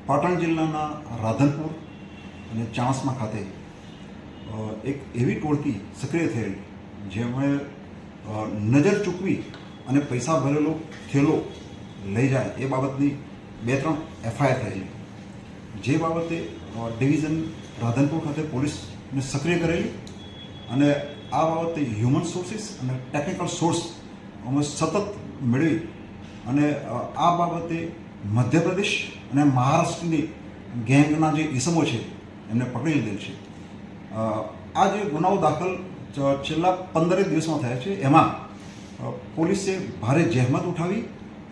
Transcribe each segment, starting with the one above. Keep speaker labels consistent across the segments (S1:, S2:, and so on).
S1: પાટણ જિલ્લાના રાધનપુર અને ચાણસ્મા ખાતે એક એવી ટોળકી સક્રિય થયેલ જેમણે નજર ચૂકવી અને પૈસા ભરેલો થેલો લઈ જાય એ બાબતની 2-3 એફઆઈઆર થયેલી, જે બાબતે ડિવિઝન રાધનપુર ખાતે પોલીસને સક્રિય કરેલી અને આ બાબતે હ્યુમન સોર્સિસ અને ટેકનિકલ સોર્સ અમે સતત મેળવી અને આ બાબતે મધ્યપ્રદેશ અને મહારાષ્ટ્રની ગેંગના જે ઇસમો છે એમને પકડી લીધેલ છે. આ જે ગુનાઓ દાખલ છેલ્લા 15 દિવસમાં થયા છે એમાં પોલીસે ભારે જહેમત ઉઠાવી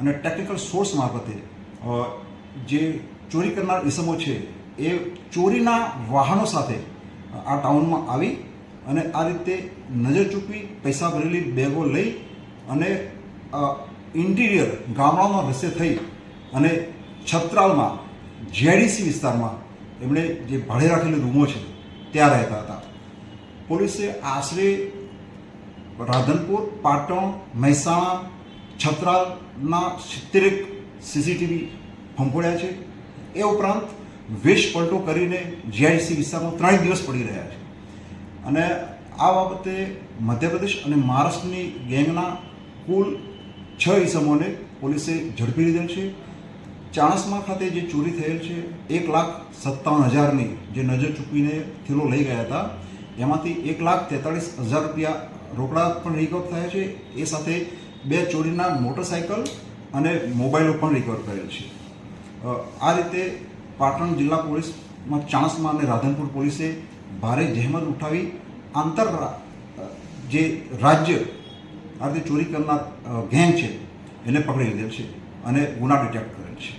S1: અને ટેકનિકલ સોર્સ મારફતે જે ચોરી કરનાર ઇસમો છે એ ચોરીના વાહનો સાથે આ ટાઉનમાં આવી અને આ રીતે નજર ચૂકવી પૈસા ભરેલી બેગો લઈ અને ઇન્ટિરિયર ગામડાઓના રસ્તે થઈ અને છત્રાલમાં જેડીસી વિસ્તારમાં એમણે જે ભાડે રાખેલી રૂમો છે ત્યાં રહેતા હતા. પોલીસે આશરે રાધનપુર, પાટણ, મહેસાણા, છત્રાલના 70 સીસીટીવી ફંફોડ્યા છે. એ ઉપરાંત વેશ પલટો કરીને જેઆઈસી વિસ્તારમાં 3 દિવસ પડી રહ્યા છે અને આ બાબતે મધ્યપ્રદેશ અને મહારાષ્ટ્રની ગેંગના કુલ 6 ઇસમોને પોલીસે ઝડપી લીધેલ છે. ચાણસ્મા ખાતે જે ચોરી થયેલ છે 1,57,000ની જે નજર ચૂકવીને થેલો લઈ ગયા હતા એમાંથી 1,43,000 રૂપિયા રોકડા પણ રિકવર થયા છે. એ સાથે 2 ચોરીના મોટરસાઇકલ અને મોબાઈલો પણ રિકવર કરેલ છે. આ રીતે પાટણ જિલ્લા પોલીસમાં ચાણસ્મા અને રાધનપુર પોલીસે ભારે જહેમત ઉઠાવી જે રાજ્ય આ રીતે ચોરી કરનાર ગેંગ છે એને પકડી લીધેલ છે અને ગુના ડિટેક્ટ કરેલ છે.